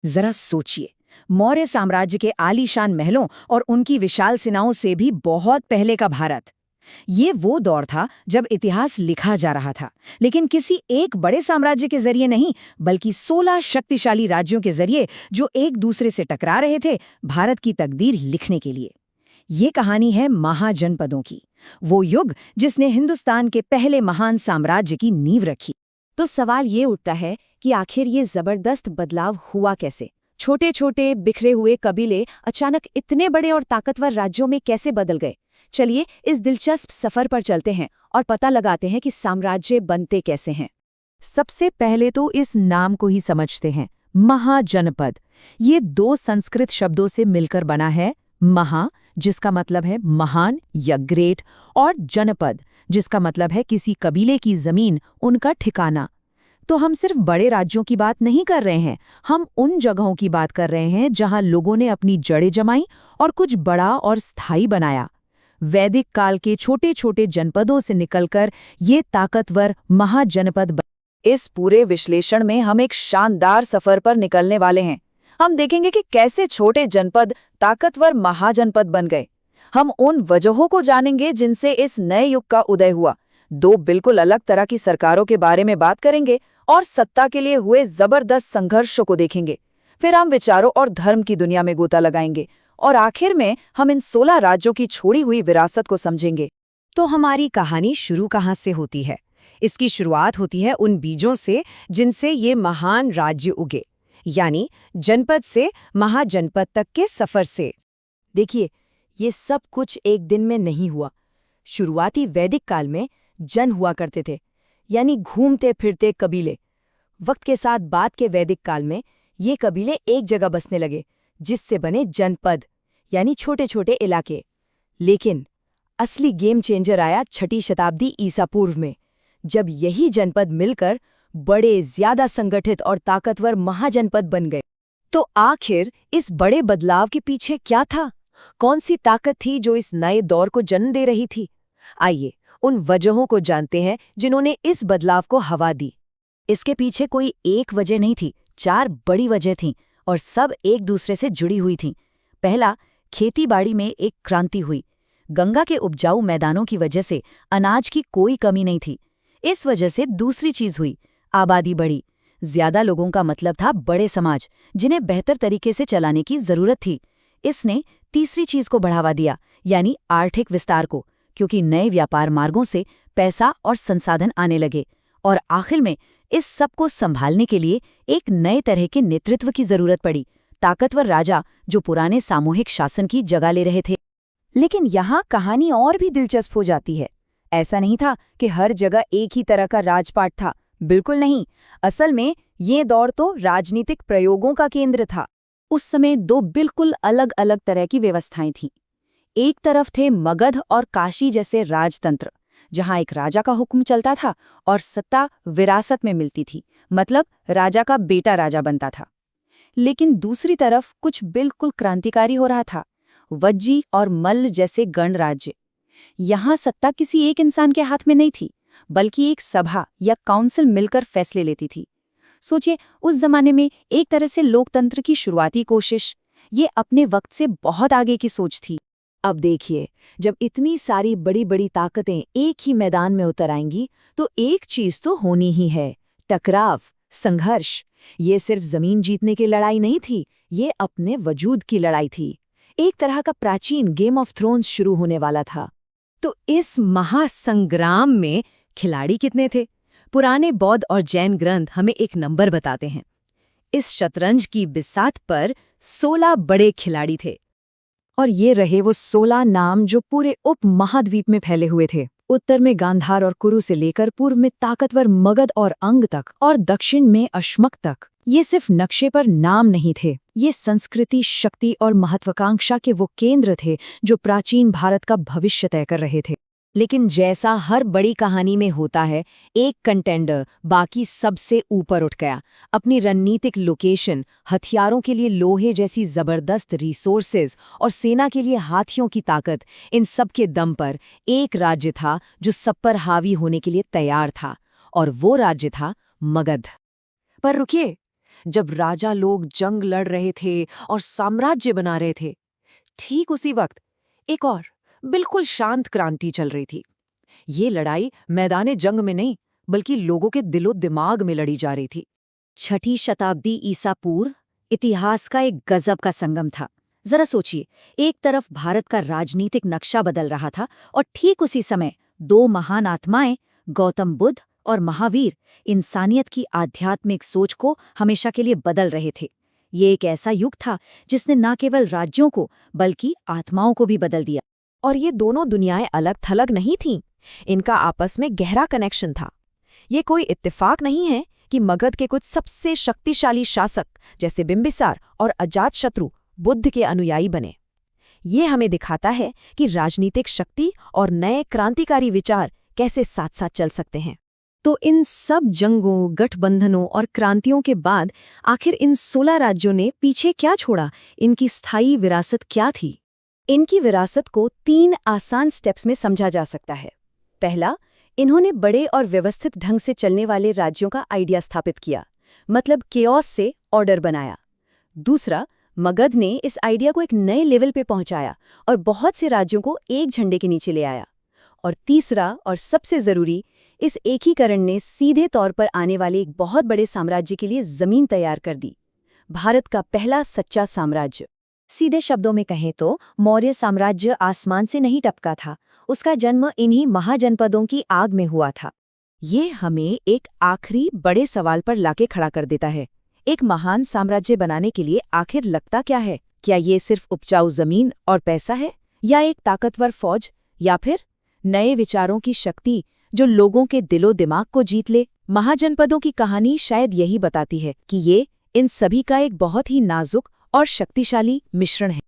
जरा सोचिए, मौर्य साम्राज्य के आलीशान महलों और उनकी विशाल सेनाओं से भी बहुत पहले का भारत। ये वो दौर था जब इतिहास लिखा जा रहा था, लेकिन किसी एक बड़े साम्राज्य के जरिए नहीं, बल्कि 16 शक्तिशाली राज्यों के जरिए जो एक दूसरे से टकरा रहे थे भारत की तकदीर लिखने के लिए। ये कहानी है महाजनपदों की, वो युग जिसने हिंदुस्तान के पहले महान साम्राज्य की नींव रखी। तो सवाल ये उठता है कि आखिर ये जबरदस्त बदलाव हुआ कैसे? छोटे छोटे बिखरे हुए कबीले अचानक इतने बड़े और ताकतवर राज्यों में कैसे बदल गए? चलिए इस दिलचस्प सफर पर चलते हैं और पता लगाते हैं कि साम्राज्य बनते कैसे हैं। सबसे पहले तो इस नाम को ही समझते हैं, महाजनपद। ये दो संस्कृत शब्दों से मिलकर बना है। महा, जिसका मतलब है महान या ग्रेट, और जनपद, जिसका मतलब है किसी कबीले की जमीन, उनका ठिकाना। तो हम सिर्फ बड़े राज्यों की बात नहीं कर रहे हैं, हम उन जगहों की बात कर रहे हैं जहां लोगों ने अपनी जड़ें जमाई और कुछ बड़ा और स्थायी बनाया। वैदिक काल के छोटे छोटे जनपदों से निकलकर ये ताकतवर महाजनपद इस पूरे विश्लेषण में हम एक शानदार सफर पर निकलने वाले हैं। हम देखेंगे कि कैसे छोटे जनपद ताकतवर महाजनपद बन गए। हम उन वजहों को जानेंगे जिनसे इस नए युग का उदय हुआ। दो बिल्कुल अलग तरह की सरकारों के बारे में बात करेंगे और सत्ता के लिए हुए जबरदस्त संघर्षों को देखेंगे। फिर हम विचारों और धर्म की दुनिया में गोता लगाएंगे और आखिर में हम इन 16 राज्यों की छोड़ी हुई विरासत को समझेंगे। तो हमारी कहानी शुरू कहाँ से होती है? इसकी शुरुआत होती है उन बीजों से जिनसे ये महान राज्य उगे, यानी जनपद से महाजनपद तक के सफर से। देखिए, ये सब कुछ एक दिन में नहीं हुआ। शुरुआती वैदिक काल में जन हुआ करते थे, यानी घूमते फिरते कबीले। वक्त के साथ बाद के वैदिक काल में ये कबीले एक जगह बसने लगे, जिससे बने जनपद, यानी छोटे छोटे इलाके। लेकिन असली गेम चेंजर आया 6ठी शताब्दी ईसा पूर्व में, जब यही जनपद मिलकर बड़े, ज्यादा संगठित और ताकतवर महाजनपद बन गए। तो आखिर इस बड़े बदलाव के पीछे क्या था? कौन सी ताकत थी जो इस नए दौर को जन्म दे रही थी? आइए उन वजहों को जानते हैं जिन्होंने इस बदलाव को हवा दी। इसके पीछे कोई एक वजह नहीं थी, 4 बड़ी वजह थीं और सब एक दूसरे से जुड़ी हुई थीं। पहला, खेतीबाड़ी में एक क्रांति हुई। गंगा के उपजाऊ मैदानों की वजह से अनाज की कोई कमी नहीं थी। इस वजह से दूसरी चीज हुई, आबादी बढ़ी। ज्यादा लोगों का मतलब था बड़े समाज, जिन्हें बेहतर तरीके से चलाने की जरूरत थी। इसने तीसरी चीज को बढ़ावा दिया, यानी आर्थिक विस्तार को, क्योंकि नए व्यापार मार्गों से पैसा और संसाधन आने लगे। और आखिर में इस सब को संभालने के लिए एक नए तरह के नेतृत्व की जरूरत पड़ी, ताकतवर राजा जो पुराने सामूहिक शासन की जगह ले रहे थे। लेकिन यहाँ कहानी और भी दिलचस्प हो जाती है। ऐसा नहीं था कि हर जगह एक ही तरह का राजपाट था, बिल्कुल नहीं। असल में ये दौर तो राजनीतिक प्रयोगों का केंद्र था। उस समय 2 बिल्कुल अलग अलग तरह की व्यवस्थाएं थीं। एक तरफ थे मगध और काशी जैसे राजतंत्र, जहां एक राजा का हुक्म चलता था और सत्ता विरासत में मिलती थी, मतलब राजा का बेटा राजा बनता था। लेकिन दूसरी तरफ कुछ बिल्कुल क्रांतिकारी हो रहा था, वज्जी और मल्ल जैसे गणराज्य। यहाँ सत्ता किसी एक इंसान के हाथ में नहीं थी, बल्कि एक सभा या काउंसिल मिलकर फैसले लेती थी। सोचिए, उस जमाने में एक तरह से लोकतंत्र की शुरुआती कोशिश। ये अपने वक्त से बहुत आगे की सोच थी। अब देखिए, जब इतनी सारी बड़ी बड़ी ताकतें एक ही मैदान में उतर आएंगी, तो एक चीज तो होनी ही है, टकराव, संघर्ष। ये सिर्फ जमीन जीतने की लड़ाई नहीं थी, ये अपने वजूद की लड़ाई थी। एक तरह का प्राचीन गेम ऑफ थ्रोन्स शुरू होने वाला था। तो इस महासंग्राम में खिलाड़ी कितने थे? पुराने बौद्ध और जैन ग्रंथ हमें एक नंबर बताते हैं। इस शतरंज की बिसात पर 16 बड़े खिलाड़ी थे। और ये रहे वो 16 नाम जो पूरे उप महाद्वीप में फैले हुए थे। उत्तर में गांधार और कुरु से लेकर पूर्व में ताकतवर मगध और अंग तक, और दक्षिण में अश्मक तक। ये सिर्फ नक्शे पर नाम नहीं थे, ये संस्कृति, शक्ति और महत्वाकांक्षा के वो केंद्र थे जो प्राचीन भारत का भविष्य तय कर रहे थे। लेकिन जैसा हर बड़ी कहानी में होता है, एक कंटेंडर बाकी सबसे ऊपर उठ गया। अपनी रणनीतिक लोकेशन, हथियारों के लिए लोहे जैसी जबरदस्त रिसोर्सेज और सेना के लिए हाथियों की ताकत, इन सब के दम पर एक राज्य था जो सब पर हावी होने के लिए तैयार था, और वो राज्य था मगध। पर रुकिए, जब राजा लोग जंग लड़ रहे थे और साम्राज्य बना रहे थे। ठीक उसी वक्त एक और बिल्कुल शांत क्रांति चल रही थी। ये लड़ाई मैदाने जंग में नहीं, बल्कि लोगों के दिलो दिमाग में लड़ी जा रही थी। 6ठी शताब्दी ईसा पूर्व इतिहास का एक गजब का संगम था। जरा सोचिए, एक तरफ भारत का राजनीतिक नक्शा बदल रहा था और ठीक उसी समय दो महान आत्माएं, गौतम बुद्ध और महावीर, इंसानियत की आध्यात्मिक सोच को हमेशा के लिए बदल रहे थे। ये एक ऐसा युग था जिसने न केवल राज्यों को बल्कि आत्माओं को भी बदल दिया। और ये दोनों दुनियाएं अलग थलग नहीं थीं, इनका आपस में गहरा कनेक्शन था। ये कोई इत्तेफाक नहीं है कि मगध के कुछ सबसे शक्तिशाली शासक जैसे बिंबिसार और अजातशत्रु बुद्ध के अनुयायी बने। ये हमें दिखाता है कि राजनीतिक शक्ति और नए क्रांतिकारी विचार कैसे साथ साथ चल सकते हैं। तो इन सब जंगों, गठबंधनों और क्रांतियों के बाद आखिर इन 16 राज्यों ने पीछे क्या छोड़ा? इनकी स्थायी विरासत क्या थी? इनकी विरासत को 3 आसान स्टेप्स में समझा जा सकता है। पहला, इन्होंने बड़े और व्यवस्थित ढंग से चलने वाले राज्यों का आइडिया स्थापित किया, मतलब केओस से ऑर्डर बनाया। दूसरा, मगध ने इस आइडिया को एक नए लेवल पे पहुंचाया और बहुत से राज्यों को एक झंडे के नीचे ले आया। और तीसरा और सबसे जरूरी, इस एकीकरण ने सीधे तौर पर आने वाले एक बहुत बड़े साम्राज्य के लिए जमीन तैयार कर दी, भारत का पहला सच्चा साम्राज्य। सीधे शब्दों में कहें तो मौर्य साम्राज्य आसमान से नहीं टपका था, उसका जन्म इन्हीं महाजनपदों की आग में हुआ था। ये हमें एक आखिरी बड़े सवाल पर लाके खड़ा कर देता है। एक महान साम्राज्य बनाने के लिए आखिर लगता क्या है? क्या ये सिर्फ उपजाऊ जमीन और पैसा है, या एक ताकतवर फौज, या फिर नए विचारों की शक्ति जो लोगों के दिलो दिमाग को जीत ले? महाजनपदों की कहानी शायद यही बताती है कि ये इन सभी का एक बहुत ही नाजुक और शक्तिशाली मिश्रण है।